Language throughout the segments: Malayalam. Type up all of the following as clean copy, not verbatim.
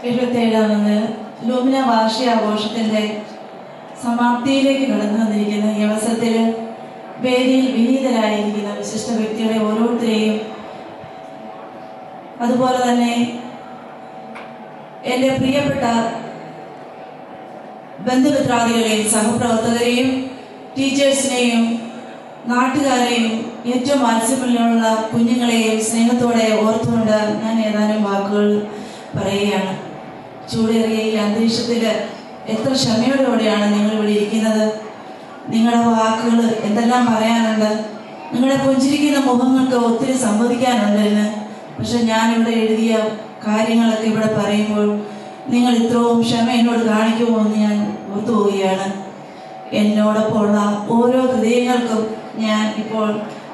77ാമത് ലൂമിന വാർഷികാഘോഷത്തിൻ്റെ സമാപ്തിയിലേക്ക് കടന്നു വന്നിരിക്കുന്ന ഈ അവസരത്തിൽ വേദിയിൽ വിനീതരായിരിക്കുന്ന വിശിഷ്ട വ്യക്തികളെ ഓരോരുത്തരെയും, അതുപോലെ തന്നെ എൻ്റെ പ്രിയപ്പെട്ട ബന്ധുമിത്രാദികളെയും സഹപ്രവർത്തകരെയും ടീച്ചേഴ്സിനെയും നാട്ടുകാരെയും ഏറ്റവും വാത്സല്യമുള്ള കുഞ്ഞുങ്ങളെയും സ്നേഹത്തോടെ ഓർത്തുകൊണ്ട് ഞാൻ ഏതാനും വാക്കുകൾ പറയുകയാണ്. ചൂടേറിയ ഈ അന്തരീക്ഷത്തിൽ എത്ര ക്ഷമയോടെയാണ് നിങ്ങൾ ഇവിടെ ഇരിക്കുന്നത്. നിങ്ങളുടെ വാക്കുകൾ എന്തെല്ലാം പറയാനുണ്ട്. നിങ്ങളുടെ പുഞ്ചിരിക്കുന്ന മുഖങ്ങൾക്ക് ഒത്തിരി സംവദിക്കാനുണ്ട് എന്ന്. പക്ഷെ ഞാനിവിടെ എഴുതിയ കാര്യങ്ങളൊക്കെ ഇവിടെ പറയുമ്പോൾ നിങ്ങൾ ഇത്രയും ക്ഷമ എന്നോട് കാണിക്കുമോ എന്ന് ഞാൻ ഓർത്തുപോവുകയാണ്. എന്നോടൊപ്പമുള്ള ഓരോ ഹൃദയങ്ങൾക്കും ഞാൻ ഇപ്പോൾ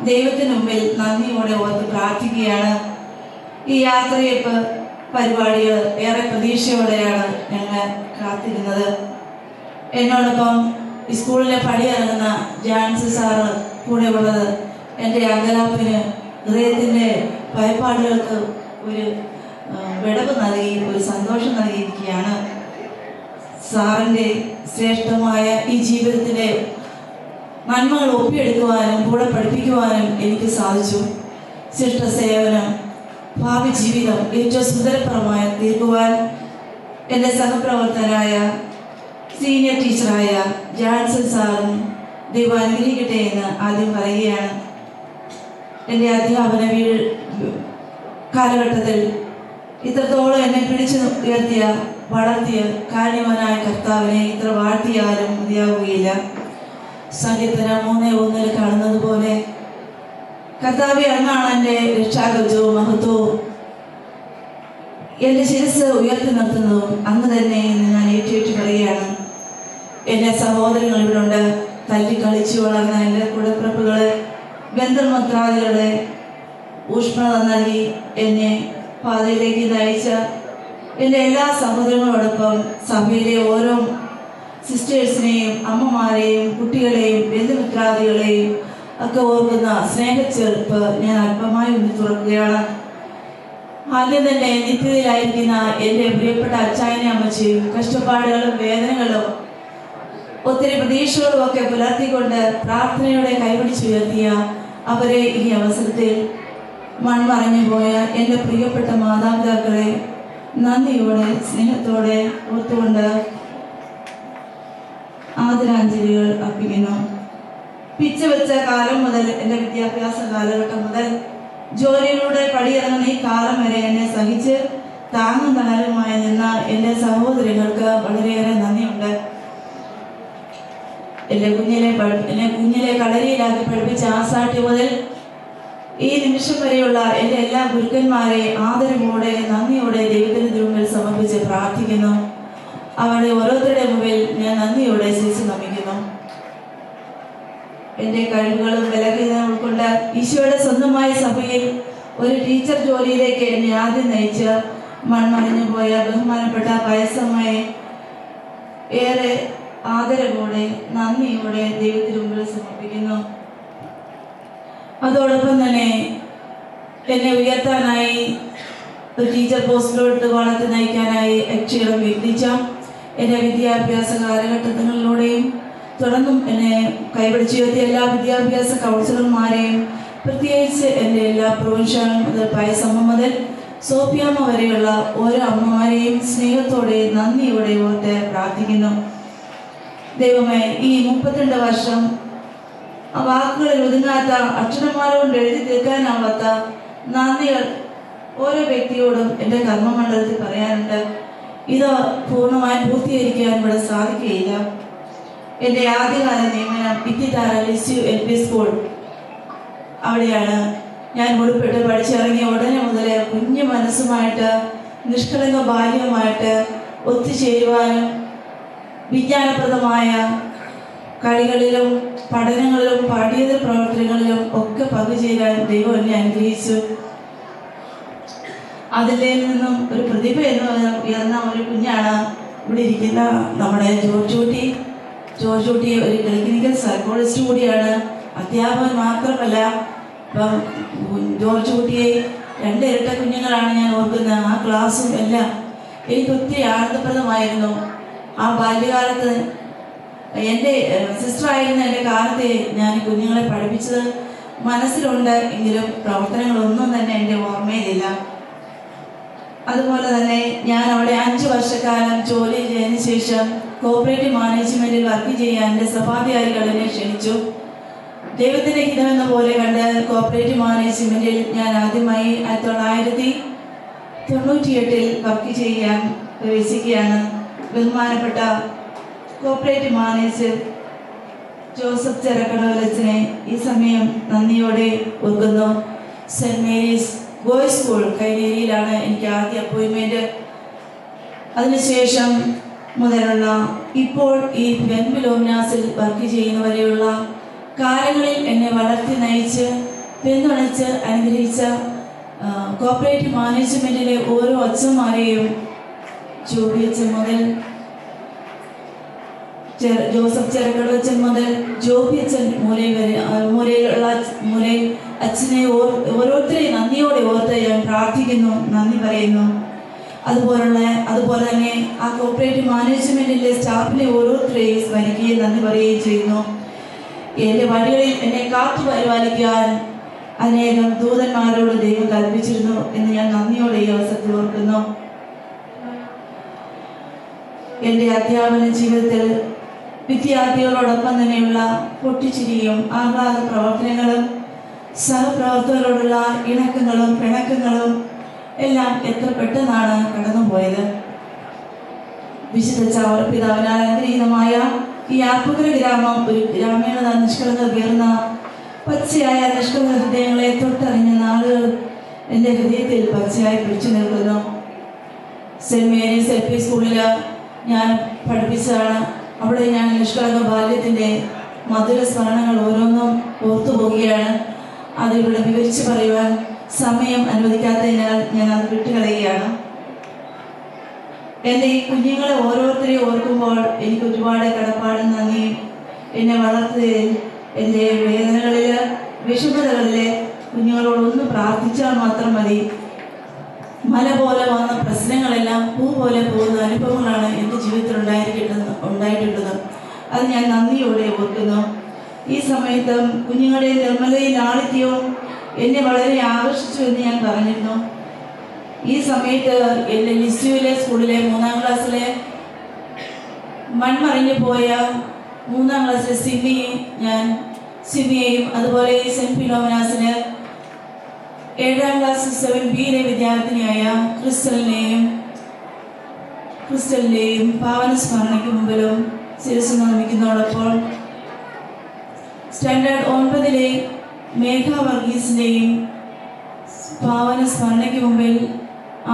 ദൈവത്തിന് മുമ്പിൽ നന്ദിയോടെ ഓർത്ത് പ്രാർത്ഥിക്കുകയാണ്. ഈ യാത്രയപ്പ് പരിപാടികൾ ഏറെ പ്രതീക്ഷയോടെയാണ് ഞങ്ങൾ കാത്തിരുന്നത്. എന്നോടൊപ്പം സ്കൂളിലെ പടിയിറങ്ങുന്ന ജാൻസി സാറ് കൂടെ ഉള്ളത് എൻ്റെ അങ്കലാപ്പിന് ഹൃദയത്തിൻ്റെ ഭയപ്പാടുകൾക്ക് ഒരു വിടവ് നൽകി, ഒരു സന്തോഷം നൽകിയിരിക്കുകയാണ്. സാറിൻ്റെ ശ്രേഷ്ഠമായ ഈ ജീവിതത്തിലെ നന്മകൾ ഒപ്പിയെടുക്കുവാനും കൂടെ പഠിപ്പിക്കുവാനും എനിക്ക് സാധിച്ചു. ശിഷ്ട സേവനം, ഭാവി ജീവിതം ഏറ്റവും സുന്ദരപ്രദമായി തീർക്കുവാൻ എൻ്റെ സഹപ്രവർത്തകരായ സീനിയർ ടീച്ചറായ ജാൻസൺ സാറും ദൈവം അനുഗ്രഹിക്കട്ടെ എന്ന് ആദ്യം പറയുകയാണ്. എൻ്റെ അധ്യാപന കാലഘട്ടത്തിൽ ഇത്രത്തോളം എന്നെ പിടിച്ചു ഉയർത്തിയ, വളർത്തിയ കാരണവനായ കർത്താവിനെ ഇത്ര വാഴ്ത്തിയാലും മതിയാവുകയില്ല. സങ്കീർത്തനം 3:1 കാണുന്നത് പോലെ കർത്താവെ, അങ്ങാണ് എൻ്റെ രക്ഷാകവചവും മഹത്വവും, എൻ്റെ ശിരസ് ഉയർത്തി നിർത്തുന്നതും അങ്ങ് തന്നെ എന്ന് ഞാൻ ഏറ്റു പറയുകയാണ്. എൻ്റെ സഹോദരങ്ങൾ ഇവിടെ ഉണ്ട്. തല്ലിക്കളിച്ചു വളർന്ന എൻ്റെ കൂടപ്പിറപ്പുകൾ, ബന്ധുമിത്രാദികളുടെ ഊഷ്മളത നൽകി എന്നെ പാതയിലേക്ക് നയിച്ച എൻ്റെ എല്ലാ സഹോദരങ്ങളോടൊപ്പം സഭയിലെ ഓരോ സിസ്റ്റേഴ്സിനെയും അമ്മമാരെയും കുട്ടികളെയും ബന്ധുമിത്രാദികളെയും ഒക്കെ ഓർക്കുന്ന സ്നേഹച്ചേർപ്പ് ഞാൻ അല്പമായി ഒന്ന് തുറക്കുകയാണ്. ആദ്യം തന്നെ നിത്യതയിലായിരിക്കുന്ന എൻ്റെ പ്രിയപ്പെട്ട അച്ചായനെ അമ്മച്ചിയും കഷ്ടപ്പാടുകളും വേദനകളും ഒത്തിരി പ്രതീക്ഷകളും ഒക്കെ പുലർത്തിക്കൊണ്ട് പ്രാർത്ഥനയോടെ കൈപിടിച്ചുയർത്തിയ അവരെ ഈ അവസരത്തിൽ മൺമറഞ്ഞു പോയ എൻ്റെ പ്രിയപ്പെട്ട മാതാപിതാക്കളെ നന്ദിയോടെ സ്നേഹത്തോടെ ഓർത്തുകൊണ്ട് ആദരാഞ്ജലികൾ അർപ്പിക്കുന്നു. പിച്ച വെച്ച കാലം മുതൽ, എൻ്റെ വിദ്യാഭ്യാസ കാലഘട്ടം മുതൽ ജോലിയിലൂടെ പടിയിറങ്ങുന്ന ഈ കാലം വരെ എന്നെ സഹിച്ച് താങ്ങും തണലുമായി നിന്ന എൻ്റെ സഹോദരികൾക്ക് വളരെയേറെ നന്ദിയുണ്ട്. എന്നെ കുഞ്ഞിലെ കളരിയിലാക്കി പഠിപ്പിച്ച ആസാട്ടി മുതൽ ഈ നിമിഷം വരെയുള്ള എൻ്റെ എല്ലാ ഗുരുക്കന്മാരെ ആദരവോടെ നന്ദിയോടെ ദൈവത്തിന് മുമ്പിൽ സമർപ്പിച്ച് പ്രാർത്ഥിക്കുന്നു. അവരുടെ ഓരോരുത്തരുടെ മുമ്പിൽ ഞാൻ നന്ദിയോടെ ശിരസ് നമിക്കുന്നു. എൻ്റെ കഴിവുകളും ബലഹീനതകളും ഉൾക്കൊണ്ട് ഈശോയുടെ സ്വന്തമായ സഭയിൽ ഒരു ടീച്ചർ ജോലിയിലേക്ക് എന്നെ ആദ്യം നയിച്ച് മൺമറിഞ്ഞു പോയ ബഹുമാനപ്പെട്ട വയസ്സമ്മയെ ഏറെ ആദരവോടെ നന്ദിയോടെ ദൈവത്തിന് മുമ്പിൽ സമർപ്പിക്കുന്നു. അതോടൊപ്പം തന്നെ എന്നെ ഉയർത്താനായി ഒരു ടീച്ചർ പോസ്റ്റിലോട്ട് വളർത്തി നയിക്കാനായി അക്ഷരം വ്യക്തിച്ച എൻ്റെ വിദ്യാഭ്യാസ കാലഘട്ടങ്ങളിലൂടെയും തുടർന്നും എന്നെ കൈപിടിച്ചുയർത്തിയ എല്ലാ വിദ്യാഭ്യാസ കൗൺസിലർമാരെയും, പ്രത്യേകിച്ച് എൻ്റെ എല്ലാ പ്രൊവിൻഷ്യൽ മുതൽ പയസമ്മ മുതൽ സോപ്പിയാമ്മ വരെയുള്ള ഓരോ അമ്മമാരെയും സ്നേഹത്തോടെ നന്ദിയോടെ ഓർത്ത് പ്രാർത്ഥിക്കുന്നു. ദൈവമേ, ഈ 32 വർഷം ആ വാക്കുകളിൽ ഒതുങ്ങാത്ത, അക്ഷരമാല കൊണ്ട് എഴുതി തീർക്കാനാവാത്ത നന്ദികൾ ഓരോ വ്യക്തിയോടും എൻ്റെ കർമ്മമണ്ഡലത്തിൽ പറയാനുണ്ട്. ഇത് പൂർണ്ണമായും പൂർത്തീകരിക്കാൻ ഇവിടെ സാധിക്കുകയില്ല. എൻ്റെ ആദ്യകാല നിയമനം ഇത്തിത്താര LP സ്കൂൾ, അവിടെയാണ് ഞാൻ ഉൾപ്പെട്ട് പഠിച്ചിറങ്ങിയ ഉടനെ മുതൽ കുഞ്ഞു മനസ്സുമായിട്ട് നിഷ്കളങ്ക ബാല്യവുമായിട്ട് ഒത്തുചേരുവാനും വിജ്ഞാനപ്രദമായ കളികളിലും പഠനങ്ങളിലും പാഠ്യേതര പ്രവർത്തനങ്ങളിലും ഒക്കെ പങ്കുചേരാൻ ദൈവം എന്നെ അനുഗ്രഹിച്ചു. അതിൽ നിന്നും ഒരു പ്രതിഭ എന്ന് ഉയർന്ന ഒരു കുഞ്ഞാണ് ഇവിടെ ഇരിക്കുന്ന നമ്മുടെ ജോർജ് കുട്ടി. ഒരു ക്ലിനിക്കൽ സൈക്കോളജിസ്റ്റ് കൂടിയാണ്. അധ്യാപകൻ മാത്രമല്ല. ഇപ്പം ജോർജ് കുട്ടിയെ 2 ഇരട്ട കുഞ്ഞുങ്ങളാണ് ഞാൻ ഓർക്കുന്നത്. ആ ക്ലാസ്സും എല്ലാം എനിക്ക് ഒത്തിരി ആനന്ദപ്രദമായിരുന്നു. ആ ബാല്യകാലത്ത് എൻ്റെ സിസ്റ്ററായിരുന്ന എൻ്റെ കാലത്തെ ഞാൻ കുഞ്ഞുങ്ങളെ പഠിപ്പിച്ചത് മനസ്സിലുണ്ട്, എങ്കിലും പ്രവർത്തനങ്ങളൊന്നും തന്നെ എൻ്റെ ഓർമ്മയിലില്ല. അതുപോലെ തന്നെ ഞാൻ അവിടെ 5 വർഷക്കാലം ജോലി ചെയ്തതിന് ശേഷം കോപ്പറേറ്റീവ് മാനേജ്മെൻറ്റിൽ വർക്ക് ചെയ്യാൻ എൻ്റെ സഭാധികാരികൾ എന്നെ ക്ഷണിച്ചു. ദൈവത്തിൻ്റെ ഹിതമെന്ന പോലെ കണ്ട് കോപ്പറേറ്റീവ് മാനേജ്മെൻറ്റിൽ ഞാൻ ആദ്യമായി 1998 വർക്ക് ചെയ്യാൻ പ്രവേശിക്കുകയാണ്. ബഹുമാനപ്പെട്ട കോപ്പറേറ്റീവ് മാനേജർ ജോസഫ് ചെറക്കടവലച്ചനെ ഈ സമയം നന്ദിയോടെ ഓർക്കുന്നു. സെൻറ് മേരീസ് ബോയ്സ് സ്കൂൾ കൈനേരിയിലാണ് എനിക്ക് ആദ്യ അപ്പോയിൻമെൻറ്റ്. അതിനുശേഷം മുതലുള്ള ഇപ്പോൾ ഈ ബെൻബിലോമിനാസിൽ വർക്ക് ചെയ്യുന്നവരെയുള്ള കാലങ്ങളിൽ എന്നെ വളർത്തി നയിച്ച് പിന്തുണച്ച് അനുഗ്രഹിച്ച കോപ്പറേറ്റീവ് മാനേജ്മെൻറ്റിലെ ഓരോ അച്ഛന്മാരെയും ജോബി അച്ഛൻ മുതൽ ജോസഫ് ചെറുകടവച്ചൻ മുതൽ ജോബി അച്ഛൻ മൂലയിൽ അച്ഛനെ ഓരോരുത്തരെയും നന്ദിയോടെ ഓർത്ത് ഞാൻ പ്രാർത്ഥിക്കുന്നു, നന്ദി പറയുന്നു. അതുപോലെ തന്നെ ആ കോപ്പറേറ്റീവ് മാനേജ്മെൻറ്റിൻ്റെ സ്റ്റാഫിനെ ഓരോരുത്തരെയും സ്മരിക്കുകയും നന്ദി പറയുകയും ചെയ്യുന്നു. എൻ്റെ വഴികളിൽ എന്നെ കാത്തു പരിപാലിക്കാൻ അനേകം ദൂതന്മാരോട് ദൈവം കൽപ്പിച്ചിരുന്നു എന്ന് ഞാൻ നന്ദിയോടെ ഈ അവസരത്തിൽ ഓർക്കുന്നു. എൻ്റെ അധ്യാപന ജീവിതത്തിൽ വിദ്യാർത്ഥികളോടൊപ്പം തന്നെയുള്ള പൊട്ടിച്ചിരിയും ആഹ്ലാദ പ്രവർത്തനങ്ങളും സഹപ്രവർത്തകരോടുള്ള ഇണക്കങ്ങളും പിണക്കങ്ങളും എല്ലാം എത്ര പെട്ടെന്നാണ് കടന്നുപോയത്. വിശുദ്ധ ചാവറ പിതാവിനാൽ അനുഗ്രഹീതമായ ഈ ആർപ്പുകര ഗ്രാമം ഒരു ഗ്രാമീണത നിഷ്കളങ്ക പേർന്ന പച്ചയായ നിഷ്കളങ്ക ഹൃദയങ്ങളെ തൊട്ടറിഞ്ഞ നാളുകൾ എൻ്റെ ഹൃദയത്തിൽ പച്ചയായി പിടിച്ചു നിൽക്കുന്നു. സെൻറ് മേരീസ് LP സ്കൂളിൽ ഞാൻ പഠിപ്പിച്ചതാണ്. അവിടെ ഞാൻ നിഷ്കളങ്ക ബാല്യത്തിൻ്റെ മധുര സ്മരണകൾ ഓരോന്നും ഓർത്തു പോവുകയാണ്. അതിവിടെ വിവരിച്ച് പറയുവാൻ സമയം അനുവദിക്കാത്തതിനാൽ ഞാൻ അത് വിട്ടുകളയുകയാണ്. എൻ്റെ ഈ കുഞ്ഞുങ്ങളെ ഓരോരുത്തരെയും ഓർക്കുമ്പോൾ എനിക്ക് ഒരുപാട് കടപ്പാടും നന്ദിയും എന്നെ വളർത്തുകയും എൻ്റെ വേദനകളിൽ വിഷമതകളിലെ കുഞ്ഞുങ്ങളോടൊന്ന് പ്രാർത്ഥിച്ചാൽ മാത്രം മതി. മല പോലെ വന്ന പ്രശ്നങ്ങളെല്ലാം പൂ പോലെ പോകുന്ന അനുഭവങ്ങളാണ് എൻ്റെ ജീവിതത്തിൽ ഉണ്ടായിട്ടുള്ളത്. അത് ഞാൻ നന്ദിയോടെ ഓർക്കുന്നു. ഈ സമയത്തും കുഞ്ഞുങ്ങളുടെ നിർമ്മലയും ലാളിത്യവും എന്നെ വളരെ ആകർഷിച്ചു എന്ന് ഞാൻ പറഞ്ഞിരുന്നു. ഈ സമയത്ത് എൻ്റെ ലിസ്റ്റുവിലെ സ്കൂളിലെ 3ാം ക്ലാസ്സിലെ മൺമറിഞ്ഞു പോയ 3ാം ക്ലാസ്സിലെ സിമിയെയും അതുപോലെ സെൻറ് ഫിലോമിനാസിന് 7ാം ക്ലാസ് 7Bയിലെ വിദ്യാർത്ഥിനിയായ ക്രിസ്റ്റലിൻ്റെയും പാവന സ്മരണയ്ക്ക് മുമ്പിലും ശിരസ് നിർമ്മിക്കുന്നതോടൊപ്പം സ്റ്റാൻഡേർഡ് 9ലെ മേഘ വർഗീസിൻ്റെയും പാവന സ്മരണയ്ക്ക് മുമ്പിൽ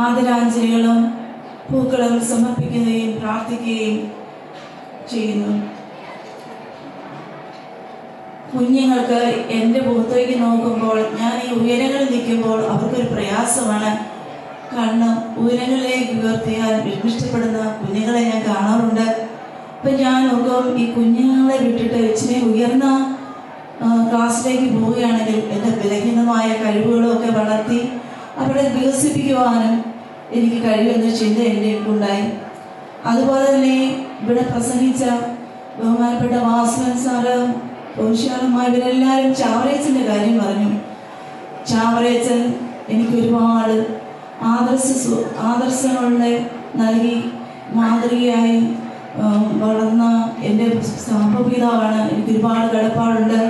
ആദരാഞ്ജലികളും പൂക്കളും സമർപ്പിക്കുകയും പ്രാർത്ഥിക്കുകയും ചെയ്യുന്നു. കുഞ്ഞുങ്ങൾക്ക് എൻ്റെ മുഖത്തേക്ക് നോക്കുമ്പോൾ, ഞാൻ ഈ ഉയരങ്ങളിൽ നിൽക്കുമ്പോൾ അവർക്കൊരു പ്രയാസമാണ്. കാരണം ഉയരങ്ങളിലേക്ക് ഉയർത്തിയാൽ വിഷ്മിഷ്ടപ്പെടുന്ന കുഞ്ഞുങ്ങളെ ഞാൻ കാണാറുണ്ട്. അപ്പം ഞാൻ നോക്കും, ഈ കുഞ്ഞുങ്ങളെ വിട്ടിട്ട് ഇച്ചിരി ഉയർന്ന ക്ലാസ്സിലേക്ക് പോവുകയാണെങ്കിൽ എൻ്റെ ബലഹീനമായ കഴിവുകളൊക്കെ വളർത്തി അവരെ വികസിപ്പിക്കുവാനും എനിക്ക് കഴിയുമെന്ന ചിന്ത എൻ്റെ ഉണ്ടായി. അതുപോലെ തന്നെ ഇവിടെ പ്രസംഗിച്ച ബഹുമാനപ്പെട്ട വാസവൻ സാറ്, ഇവരെല്ലാവരും ചാവറയച്ചൻ്റെ കാര്യം പറഞ്ഞു. ചാവറയച്ചൻ എനിക്ക് ഒരുപാട് ആദർശങ്ങളുടെ നൽകി മാതൃകയായി വളർന്ന എൻ്റെ സാമ്പപിതാവാണ്. എനിക്ക് ഒരുപാട് കടപ്പാടുണ്ട്.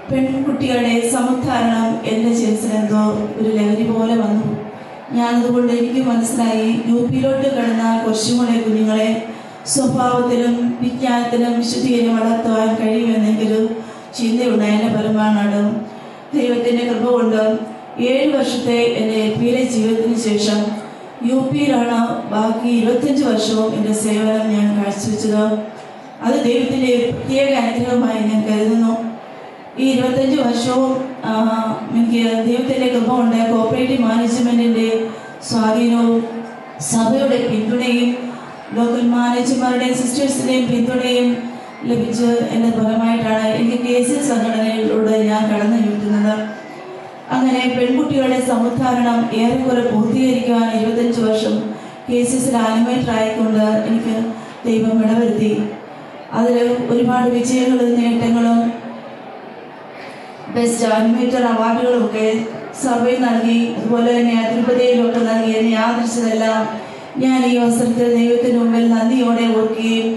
പെൺകുട്ടികളുടെ സമുദ്ധാരണം എൻ്റെ ചെറുസിനെന്തോ ഒരു ലഹരി പോലെ വന്നു. ഞാനതുകൊണ്ട് എനിക്ക് മനസ്സിലായി, UPയിലോട്ട് കിടന്ന കുറച്ചും കൂടെ കുഞ്ഞുങ്ങളെ സ്വഭാവത്തിലും വിജ്ഞാനത്തിലും വിശുദ്ധിയിലും വളർത്തുവാൻ കഴിയുമെന്നെങ്കിലും ചിന്തയുണ്ടായ എൻ്റെ പരമാണും ദൈവത്തിൻ്റെ കൃപ കൊണ്ട് 7 വർഷത്തെ എൻ്റെ LPയിലെ ജീവിതത്തിന് ശേഷം UPയിലാണ് ബാക്കി 25 വർഷവും എൻ്റെ സേവനം ഞാൻ കാഴ്ചവെച്ചത്. അത് ദൈവത്തിൻ്റെ പ്രത്യേക അനുഗ്രഹമായി ഞാൻ കരുതുന്നു. ഈ 25 വർഷവും എനിക്ക് ദൈവത്തിൻ്റെ കൃപ കൊണ്ട് കോപ്പറേറ്റീവ് മാനേജ്മെൻറ്റിൻ്റെ സ്വാധീനവും സഭയുടെ പിന്തുണയും ലോക്കൽ മാനേജർമാരുടെയും സിസ്റ്റേഴ്സിൻ്റെയും പിന്തുണയും ലഭിച്ച് എൻ്റെ ഫലമായിട്ടാണ് എനിക്ക് KC സംഘടനയിലൂടെ ഞാൻ കടന്നു വീട്ടുന്നത്. അങ്ങനെ പെൺകുട്ടികളുടെ സമുദ്ധാരണം ഏറെക്കുറെ പൂർത്തീകരിക്കുവാൻ 25 വർഷം കേസസിൽ ആനിമേറ്റർ ആയിക്കൊണ്ട് എനിക്ക് ദൈവം ഇടവരുത്തി. അതിൽ ഒരുപാട് വിജയങ്ങളും നേട്ടങ്ങളും ബെസ്റ്റ് ആനിമേറ്റർ അവാർഡുകളും ഒക്കെ സഭയിൽ നൽകി, അതുപോലെ തന്നെ തിരുപ്പതിയിലൊക്കെ നൽകി എന്നെ ആദരിച്ചതെല്ലാം ഞാൻ ഈ അവസരത്തിൽ ദൈവത്തിന് മുമ്പിൽ നന്ദിയോടെ ഓർക്കുകയും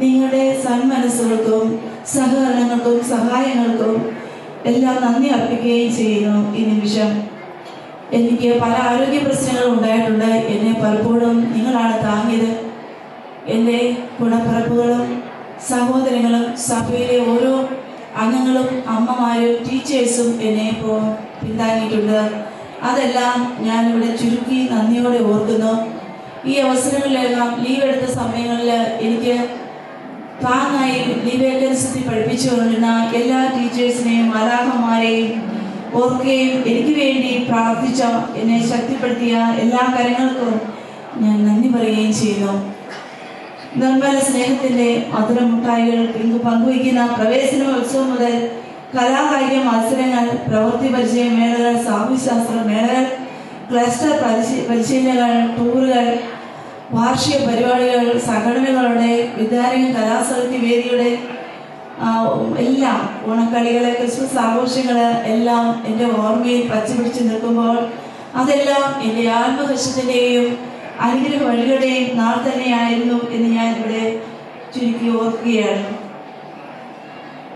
നിങ്ങളുടെ സന്മനസ്സുകൾക്കും സഹകരണങ്ങൾക്കും സഹായങ്ങൾക്കും എല്ലാം നന്ദി അർപ്പിക്കുകയും ചെയ്യുന്നു. ഈ നിമിഷം എനിക്ക് പല ആരോഗ്യ പ്രശ്നങ്ങളും ഉണ്ടായിട്ടുണ്ട്. എന്നെ പലപ്പോഴും നിങ്ങളാണ് താങ്ങിയത്. എൻ്റെ ഗുണപ്പിറപ്പുകളും സഹോദരങ്ങളും സഭയിലെ ഓരോ അംഗങ്ങളും അമ്മമാരും ടീച്ചേഴ്സും എന്നെ ഇപ്പോൾ പിന്താങ്ങിയിട്ടുണ്ട്. അതെല്ലാം ഞാനിവിടെ ചുരുക്കി നന്ദിയോടെ ഓർക്കുന്നു. ഈ അവസരങ്ങളിലെല്ലാം ലീവ് എടുത്ത സമയങ്ങളിൽ എനിക്ക് താങ്ങായി ലീവ് വേക്കൻസി പഠിപ്പിച്ചു കൊണ്ടിരുന്ന എല്ലാ ടീച്ചേഴ്സിനെയും മാലാഖമാരെയും ഓർക്കുകയും എനിക്ക് വേണ്ടി പ്രാർത്ഥിച്ച എന്നെ ശക്തിപ്പെടുത്തിയ എല്ലാ കാര്യങ്ങൾക്കും ഞാൻ നന്ദി പറയുകയും ചെയ്യുന്നു. നിർമ്മല സ്നേഹത്തിൻ്റെ മധുരമുട്ടായികൾ പങ്കുവയ്ക്കുന്ന പ്രവേശനോത്സവം മുതൽ കലാകായിക മത്സരങ്ങൾ, പ്രവൃത്തി പരിചയ മേളകൾ, സാമൂഹ്യശാസ്ത്ര മേളകൾ, ക്ലസ്റ്റർ പരിശീലനങ്ങൾ, ടൂറുകൾ, വാർഷിക പരിപാടികൾ, സംഘടനകളുടെ വിദ്യാരംഗ കലാസാഹിത്യ വേദിയുടെ എല്ലാം ഓണക്കളികളെ, ക്രിസ്മസ് ആഘോഷങ്ങൾ എല്ലാം എൻ്റെ ഓർമ്മയിൽ പച്ചപിടിച്ച് നിൽക്കുമ്പോൾ അതെല്ലാം എൻ്റെ ആത്മഹർഷത്തിൻ്റെയും അനുഗ്രഹ വഴികളുടെയും നാൾ തന്നെയായിരുന്നു എന്ന് ഞാൻ ഇവിടെ ചുരുക്കി ഓർക്കുകയാണ്.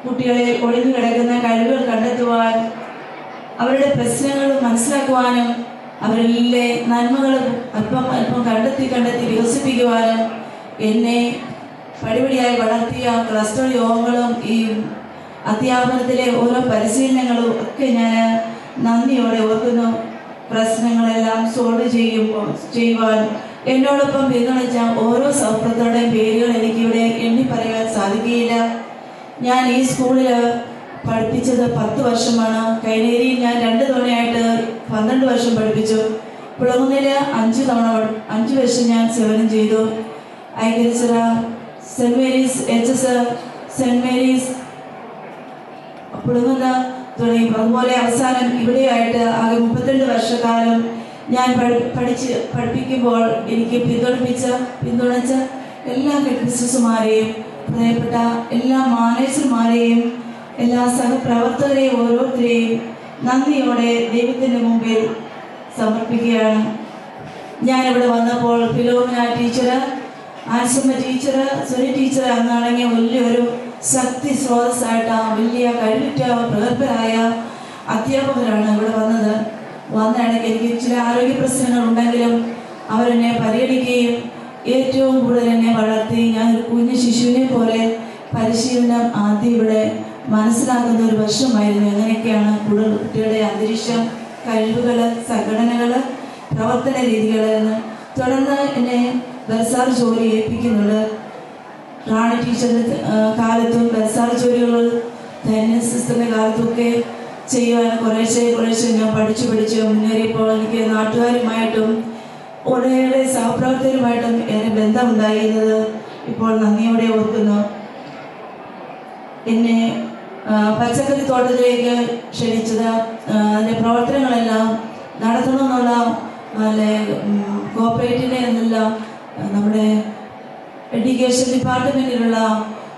കുട്ടികളെ ഒളിഞ്ഞു കിടക്കുന്ന കഴിവുകൾ കണ്ടെത്തുവാൻ, അവരുടെ പ്രശ്നങ്ങൾ മനസ്സിലാക്കുവാനും അവരിലെ നന്മകൾ അല്പം അല്പം കണ്ടെത്തി വികസിപ്പിക്കുവാനും എന്നെ പടിപടിയായി വളർത്തിയ ക്ലസ്റ്റർ യോഗങ്ങളും ഈ അധ്യാപനത്തിലെ ഓരോ പരിശീലനങ്ങളും ഒക്കെ ഞാൻ നന്ദിയോടെ ഓർക്കുന്നു. പ്രശ്നങ്ങളെല്ലാം സോൾവ് ചെയ്യുവാൻ എന്നോടൊപ്പം പിന്തുണച്ച ഓരോ സൗഹൃദങ്ങളുടെയും പേരുകൾ എനിക്കിവിടെ എണ്ണി പറയാൻ സാധിക്കുകയില്ല. ഞാൻ ഈ സ്കൂളിൽ പഠിപ്പിച്ചത് 10 വർഷമാണ്. കൈനേരിയിൽ ഞാൻ 2 തവണയായിട്ട് 12 വർഷം പഠിപ്പിച്ചു. പുളകുന്നിൽ 5 വർഷം ഞാൻ സേവനം ചെയ്തു. ഐക്യരചിറ, saint Mary's HS, saint Mary's പുളകുന്ന തുടങ്ങി അതുപോലെ അവസാനം ഇവിടെയായിട്ട് ആകെ 32 വർഷക്കാലം ഞാൻ പഠിപ്പിക്കുമ്പോൾ എനിക്ക് പിന്തുണച്ച എല്ലാ ഹെഡ്മിസ്ട്രസുമാരെയും, പ്രിയപ്പെട്ട എല്ലാ മാനേജർമാരെയും, എല്ലാ സഹപ്രവർത്തകരെയും ഓരോരുത്തരെയും നന്ദിയോടെ ദൈവത്തിൻ്റെ മുമ്പിൽ സമർപ്പിക്കുകയാണ്. ഞാനിവിടെ വന്നപ്പോൾ Philomina teacher, Ansamma teacher, Suni teacher എന്നാണെങ്കിൽ വലിയൊരു ശക്തി സ്രോതസ്സായിട്ട് വലിയ കഴിവുറ്റ പ്രഗത്ഭരായ അധ്യാപകരാണ് ഇവിടെ വന്നത്. വന്നിടയ്ക്ക് എനിക്ക് ചില ആരോഗ്യ പ്രശ്നങ്ങൾ ഉണ്ടെങ്കിലും അവരെന്നെ പരിഗണിക്കുകയും ഏറ്റവും കൂടുതൽ എന്നെ വളർത്തി ഞാനൊരു കുഞ്ഞു ശിശുവിനെ പോലെ പരിശീലനം ആദ്യം ഇവിടെ മനസ്സിലാക്കുന്ന ഒരു വർഷമായിരുന്നു. എങ്ങനെയൊക്കെയാണ് കുട്ടികളുടെ അന്തരീക്ഷം, കഴിവുകൾ, സംഘടനകൾ, പ്രവർത്തന രീതികൾ എന്ന്. തുടർന്ന് എന്നെ ബർസാർ ജോലി ഏൽപ്പിക്കുന്നുണ്ട്. റാണി ടീച്ചറിൻ്റെ കാലത്തും ബർസാർ ജോലികൾ സിസ്റ്ററിൻ്റെ കാലത്തുമൊക്കെ ചെയ്യുവാൻ കുറേശ്ശെ ഞാൻ പഠിച്ച് മുന്നേറിയപ്പോൾ എനിക്ക് നാട്ടുകാരുമായിട്ടും ഒരേറെ സഹപ്രവർത്തകരുമായിട്ടും ഏറെ ബന്ധമുണ്ടായിരുന്നത് ഇപ്പോൾ നന്ദിയോടെ ഓർക്കുന്നു. എന്നെ പച്ചക്കറി തോട്ടത്തിലേക്ക് ക്ഷണിച്ചത് അതിൻ്റെ പ്രവർത്തനങ്ങളെല്ലാം നടത്തണമെന്നുള്ള കോപ്പറേറ്റീവിനെ എന്നെല്ലാം നമ്മുടെ എഡ്യൂക്കേഷൻ ഡിപ്പാർട്ട്മെൻറ്റിലുള്ള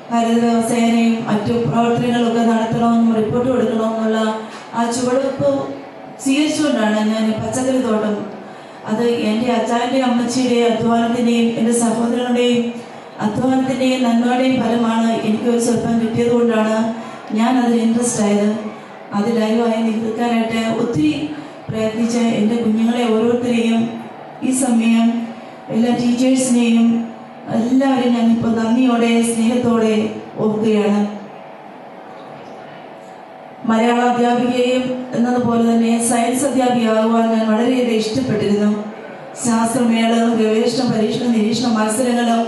ഹരിത സേനയും മറ്റു പ്രവർത്തനങ്ങളൊക്കെ നടത്തണമെന്നും റിപ്പോർട്ട് കൊടുക്കണമെന്നുള്ള ആ ചുവടുവെപ്പ് സ്വീകരിച്ചുകൊണ്ടാണ് ഞാൻ പച്ചക്കറി തോട്ടം, അത് എൻ്റെ അച്ഛൻ്റെയും അമ്മച്ചിയുടെയും അധ്വാനത്തിൻ്റെയും എൻ്റെ സഹോദരങ്ങളുടെയും അധ്വാനത്തിൻ്റെയും നന്മയുടെയും ഫലമാണ് എനിക്കൊരു സ്വല്പം കിട്ടിയത് കൊണ്ടാണ് ഞാൻ അതിൽ ഇൻട്രസ്റ്റ് ആയത്. അത് ലൈവായി നിൽക്കാനായിട്ട് ഒത്തിരി പ്രയത്നിച്ച എൻ്റെ കുഞ്ഞുങ്ങളെ ഓരോരുത്തരെയും ഈ സമയം എല്ലാ ടീച്ചേഴ്സിനെയും എല്ലാവരും ഞാനിപ്പോൾ നന്ദിയോടെ സ്നേഹത്തോടെ ഓർക്കുകയാണ്. മലയാള അധ്യാപികയും എന്നതുപോലെ തന്നെ സയൻസ് അധ്യാപികയാകുവാൻ ഞാൻ വളരെയേറെ ഇഷ്ടപ്പെട്ടിരുന്നു. ശാസ്ത്രമേളകളും ഗവേഷണ പരീക്ഷണ നിരീക്ഷണ മത്സരങ്ങളും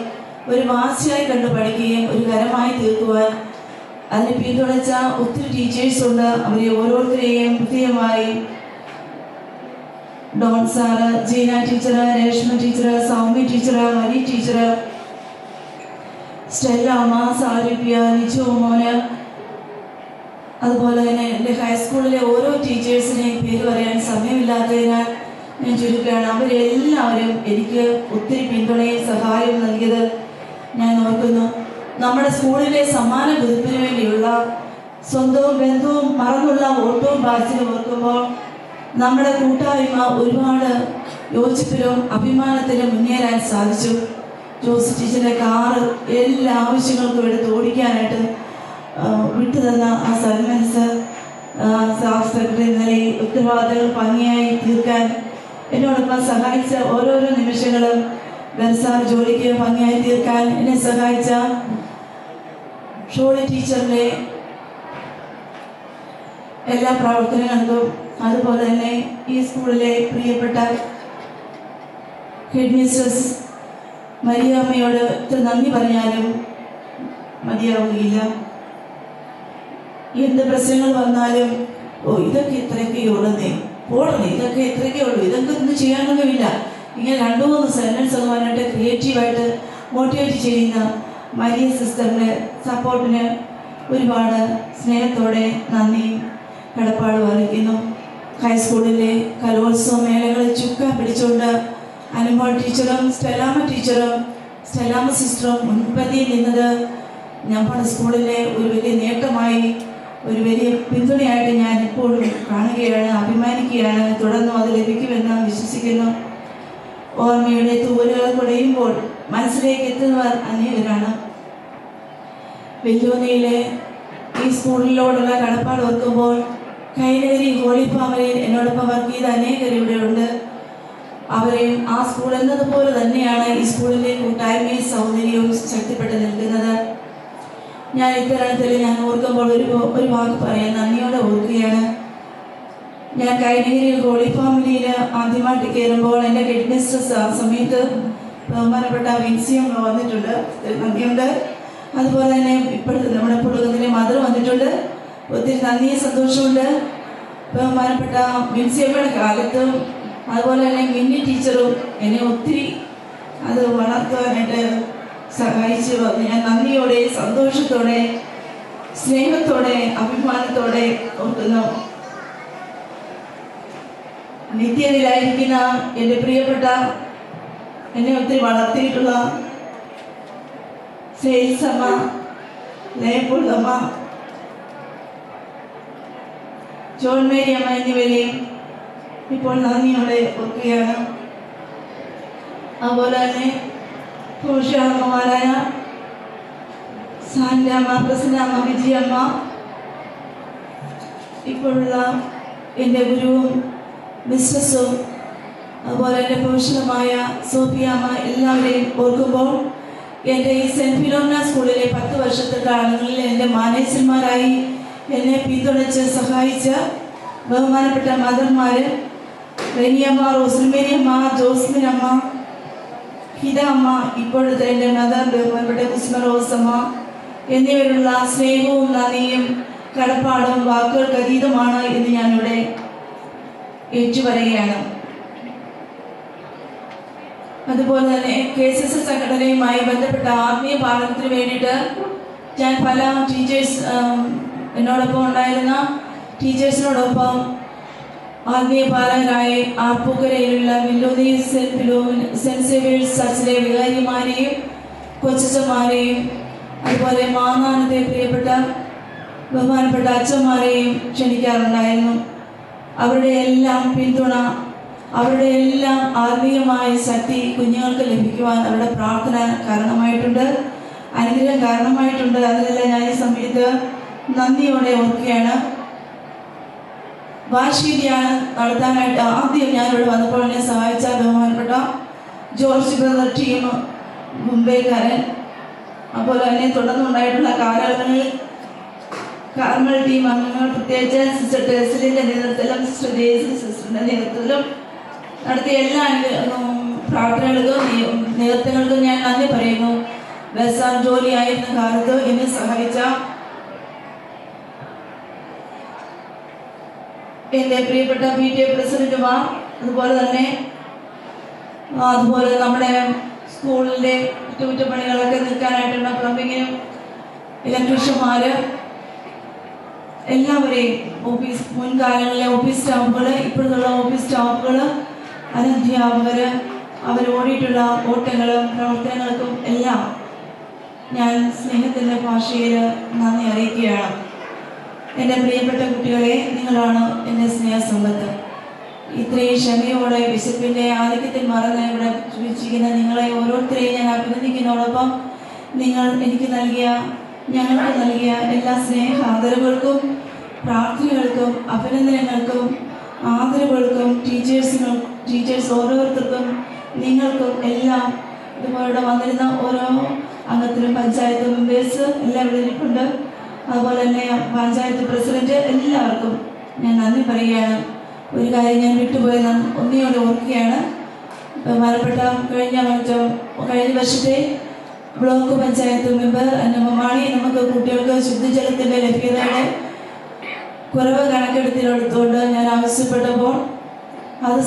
ഒരു വാശിയായി കണ്ടു പഠിക്കുകയും ഒരു കരമായി തീർക്കുവാൻ അതിനെ പിന്തുണച്ച ഒത്തിരി ടീച്ചേഴ്സുണ്ട്. അവരെ ഓരോരുത്തരെയും പ്രത്യേകമായി Don sir, Jeena teacher, Reshma teacher, Soumya teacher, Mary teacher, Stella അമ്മ, സാരിപ്യ, നിജു മോന്, അതുപോലെ തന്നെ എൻ്റെ ഹൈസ്കൂളിലെ ഓരോ ടീച്ചേഴ്സിനെയും പേര് പറയാൻ സമയമില്ലാത്തതിനാൽ ഞാൻ ചുരുക്കുകയാണ്. അവരെല്ലാവരും എനിക്ക് ഒത്തിരി പിന്തുണയും സഹായവും നൽകിയത് ഞാൻ ഓർക്കുന്നു. നമ്മുടെ സ്കൂളിലെ സമ്മാന കുതിപ്പിന് വേണ്ടിയുള്ള സ്വന്തവും ബന്ധവും മറന്നുള്ള ഓട്ടവും പാച്ചിലും ഓർക്കുമ്പോൾ നമ്മുടെ കൂട്ടായ്മ ഒരുപാട് യോജിപ്പിലും അഭിമാനത്തിലും മുന്നേറാൻ സാധിച്ചു. ജോസ് ടീച്ചറിൻ്റെ കാറ് എല്ലാ ആവശ്യങ്ങൾക്കും എടുത്ത് ഓടിക്കാനായിട്ട് വിട്ടുതന്ന ആ സന്മനസ്, സ്റ്റാഫ് സെക്രട്ടറി നിലയിൽ ഉത്തരവാദിത്തങ്ങൾ ഭംഗിയായി തീർക്കാൻ എന്നോടൊപ്പം സഹായിച്ച ഓരോരോ നിമിഷങ്ങളും ബെർസാർ ജോലിക്ക് ഭംഗിയായി തീർക്കാൻ എന്നെ സഹായിച്ച ഷോളി ടീച്ചറിൻ്റെ എല്ലാ പ്രവർത്തനങ്ങൾക്കും, അതുപോലെ തന്നെ ഈ സ്കൂളിലെ പ്രിയപ്പെട്ട ഹെഡ് മിസ്ട്രസ് മരിയമ്മയോട് ഇത്ര നന്ദി പറഞ്ഞാലും മതിയാവുകയില്ല. എന്ത് പ്രശ്നങ്ങൾ വന്നാലും ഇതൊക്കെ ഇത്രയൊക്കെ ഉള്ളതേ പോടണേ, ഇതൊക്കെ ഇത്രയൊക്കെ ഉള്ളൂ, ഇതൊക്കെ ഒന്നും ചെയ്യാനൊന്നുമില്ല, ഇങ്ങനെ 2-3 സെൻറ്റൻസ് ഒക്കെ പറഞ്ഞിട്ട് ക്രിയേറ്റീവായിട്ട് മോട്ടിവേറ്റ് ചെയ്യുന്ന മരിയ സിസ്റ്ററിൻ്റെ സപ്പോർട്ടിന് ഒരുപാട് സ്നേഹത്തോടെ നന്ദിയും കടപ്പാടും അറിയിക്കുന്നു. ഹൈസ്കൂളിലെ കലോത്സവ മേളകളിൽ ചുക്കാൻ പിടിച്ചുകൊണ്ട് അനുമോൾ ടീച്ചറും സ്റ്റെല്ലാമ്മ സിസ്റ്ററും മുൻപന്തിയിൽ നിന്നത് നമ്മുടെ സ്കൂളിലെ ഒരു വലിയ നേട്ടമായി, ഒരു വലിയ പിന്തുണയായിട്ട് ഞാൻ ഇപ്പോഴും കാണുകയാണ്, അഭിമാനിക്കുകയാണ്. തുടർന്നും അത് ലഭിക്കുമെന്ന് വിശ്വസിക്കുന്നു. ഓർമ്മയുടെ തൂവലുകൾ കുടയുമ്പോൾ മനസ്സിലേക്ക് എത്തുന്നവർ അനേകരാണ്. വെല്ലുവിളിയിലെ ഈ സ്കൂളിലോടുള്ള കടപ്പാട് ഓർക്കുമ്പോൾ കൈനഗരി ഹോളി ഫാമിലിയിൽ എന്നോടൊപ്പം വർക്ക് ചെയ്ത അനേകർ ഇവിടെ ഉണ്ട്. അവരെയും ആ സ്കൂൾ എന്നതുപോലെ തന്നെയാണ് ഈ സ്കൂളിലെ കൂട്ടായ്മയും സൗന്ദര്യവും ശക്തിപ്പെട്ട് നിൽക്കുന്നത്. ഞാൻ ഇത്തരണത്തിൽ ഞാൻ ഓർക്കുമ്പോൾ ഒരു വാക്ക് പറയാൻ നന്ദിയോടെ ഓർക്കുകയാണ്. ഞാൻ കൈനഗിരിയിൽ ഹോളി ഫാമിലിയിൽ ആദ്യമായിട്ട് കയറുമ്പോൾ എൻ്റെ ഹെഡ് മിസ്ട്രസ് ആ സമയത്ത് ബഹുമാനപ്പെട്ട വിൻസിയം വന്നിട്ടുണ്ട്, നന്ദിയുണ്ട്. അതുപോലെ തന്നെ ഇപ്പോഴത്തെ നമ്മുടെ പുടുകത്തിലെ മദർ വന്നിട്ടുണ്ട്, ഒത്തിരി നന്ദിയും സന്തോഷമുണ്ട്. ബഹുമാനപ്പെട്ട വിൻസിയമ്മയുടെ കാലത്തും അതുപോലെ തന്നെ മിന്നി ടീച്ചറും എന്നെ ഒത്തിരി അത് വളർത്തുവാനായിട്ട് സഹായിച്ചു. ഞാൻ നന്ദിയോടെ, സന്തോഷത്തോടെ, സ്നേഹത്തോടെ, അഭിമാനത്തോടെ ഓർക്കുന്നു. നിത്യതയിലായിരിക്കുന്ന എൻ്റെ പ്രിയപ്പെട്ട എന്നെ ഒത്തിരി വളർത്തിയിട്ടുള്ള സെയിൽസ് അമ്മ, ലേപ്പുള്ളമ്മ, ജോൺ മേരി അമ്മ എന്നിവരെയും ഇപ്പോൾ നന്ദിയോടെ ഓർക്കുകയാണ്. അതുപോലെ തന്നെ പോഷകന്മാരായ സാന്റമ്മ, പ്രസന്നമ്മ, വിജയമ്മ, ഇപ്പോഴുള്ള എൻ്റെ ഗുരുവും മിസ്സസും, അതുപോലെ എൻ്റെ പോഷകമായ സോഫിയമ്മ, എല്ലാവരെയും ഓർക്കുമ്പോൾ എൻ്റെ ഈ സെൻറ്റ് ഫിലോമിന സ്കൂളിലെ 10 വർഷത്തെ കാലങ്ങളിൽ എൻ്റെ മാനേജർമാരായി എന്നെ പിന്തുണച്ച് സഹായിച്ച ബഹുമാനപ്പെട്ട മദർമാർ റെനിയമ്മ, റോസ്മേരിയമ്മ, ജോസ്മിനമ്മ, ഹിത അമ്മ, ഇപ്പോഴത്തെ എൻ്റെ മദർ ബഹുമാനപ്പെട്ട കുസ്മ റോസമ്മ എന്നിവരുള്ള സ്നേഹവും നന്ദിയും കടപ്പാടും വാക്കുകൾക്ക് അതീതമാണ് എന്ന് ഞാനിവിടെ ഏറ്റുപറയുകയാണ്. അതുപോലെ തന്നെ KCC സംഘടനയുമായി ബന്ധപ്പെട്ട ആത്മീയ പാഠനത്തിന് വേണ്ടിയിട്ട് ഞാൻ പല ടീച്ചേഴ്സ് എന്നോടൊപ്പം ഉണ്ടായിരുന്ന ടീച്ചേഴ്സിനോടൊപ്പം ആത്മീയ പാലകരായി ആർപ്പൂക്കരയിലുള്ള വില്ലോദി സെൻറ്റ് സേവിയേഴ്സ് ചർച്ചിലെ വികാരിമാരെയും കൊച്ചച്ചന്മാരെയും അതുപോലെ മാന്നാനത്തെ പ്രിയപ്പെട്ട ബഹുമാനപ്പെട്ട അച്ഛന്മാരെയും ക്ഷണിക്കാറുണ്ടായിരുന്നു. അവരുടെ എല്ലാം പിന്തുണ, അവരുടെ എല്ലാം ആത്മീയമായ ശക്തി കുഞ്ഞുങ്ങൾക്ക് ലഭിക്കുവാൻ അവരുടെ പ്രാർത്ഥന കാരണമായിട്ടുണ്ട്, അനുഗ്രഹം കാരണമായിട്ടുണ്ട്. അതിനെല്ലാം ഞാൻ ഈ സമയത്ത് നന്ദിയോടെ ഓർക്കുകയാണ്. വാർഷികയാണ് നടത്താനായിട്ട് ആദ്യം ഞാനിവിടെ വന്നപ്പോൾ എന്നെ സഹായിച്ച ബഹുമാനപ്പെട്ട ജോർജ് ബ്രദർ ടീം മുംബൈക്കാരൻ, അതുപോലെ തന്നെ തുടർന്നുണ്ടായിട്ടുള്ള കാലഘട്ടങ്ങളിൽ കാർമൽ ടീം അംഗങ്ങൾ, പ്രത്യേകിച്ച് സിസ്റ്റർ ടെസിലിൻ്റെ നേതൃത്വത്തിലും സിസ്റ്റർ ജേസി സിസ്റ്ററിൻ്റെ നേതൃത്വത്തിലും നടത്തിയ എല്ലാ പ്രാർത്ഥനകൾക്കും നേതൃത്വങ്ങൾക്കും ഞാൻ നന്ദി പറയുന്നു. ബസാർ ജോലിയായിരുന്ന കാലത്ത് എന്നെ സഹായിച്ച എൻ്റെ പ്രിയപ്പെട്ട PTA പ്രസിഡന്റുമാർ, അതുപോലെ നമ്മുടെ സ്കൂളിൻ്റെ അറ്റകുറ്റപ്പണികളൊക്കെ നിൽക്കാനായിട്ടുള്ള പ്ലംബിങ്ങിനും ഇലക്ട്രീഷ്യന്മാർ, എല്ലാവരെയും മുൻകാലങ്ങളിലെ ഓഫീസ് സ്റ്റാഫുകൾ, ഇപ്പോഴുള്ള ഓഫീസ് സ്റ്റാഫുകൾ, അനധ്യാപകർ അവർ ഓടിയിട്ടുള്ള ഓട്ടങ്ങളും പ്രവർത്തനങ്ങൾക്കും എല്ലാം ഞാൻ സ്നേഹത്തിൻ്റെ ഭാഷയിൽ നന്ദി അറിയിക്കുകയാണ്. എൻ്റെ പ്രിയപ്പെട്ട കുട്ടികളെ, നിങ്ങളാണ് എൻ്റെ സ്നേഹസമ്പത്ത്. ഇത്രയും ക്ഷമയോടെ വിശപ്പിൻ്റെ ആധിക്യത്തിൽ മറന്ന് ഇവിടെ ജീവിച്ചിരിക്കുന്ന നിങ്ങളെ ഓരോരുത്തരെയും ഞാൻ അഭിനന്ദിക്കുന്നതോടൊപ്പം നിങ്ങൾ എനിക്ക് ഞങ്ങൾക്ക് നൽകിയ എല്ലാ സ്നേഹ ആദരവുകൾക്കും പ്രാർത്ഥനകൾക്കും അഭിനന്ദനങ്ങൾക്കും ആദരവുകൾക്കും ടീച്ചേഴ്സ് ഓരോരുത്തർക്കും നിങ്ങൾക്കും എല്ലാം ഇതുപോലെ വന്നിരുന്ന ഓരോ അംഗത്തിലും പഞ്ചായത്ത് മെമ്പേഴ്സ് എല്ലാം ഇവിടെ ഇരിപ്പുണ്ട്. അതുപോലെ തന്നെ പഞ്ചായത്ത് പ്രസിഡന്റ് എല്ലാവർക്കും ഞാൻ നന്ദി പറയുകയാണ്. ഒരു കാര്യം ഞാൻ വിട്ടുപോയി ഒന്നിയോടെ ഓർക്കുകയാണ്. ബഹുമാനപ്പെട്ട കഴിഞ്ഞ വർഷത്തെ ബ്ലോക്ക് പഞ്ചായത്ത് മെമ്പർ മാണി നമുക്ക് കുട്ടികൾക്ക് ശുദ്ധജലത്തിൻ്റെ ലഭ്യതയുടെ കുറവ് കണക്കെടുത്തിലെടുത്തുകൊണ്ട് ഞാൻ ആവശ്യപ്പെട്ടപ്പോൾ അത്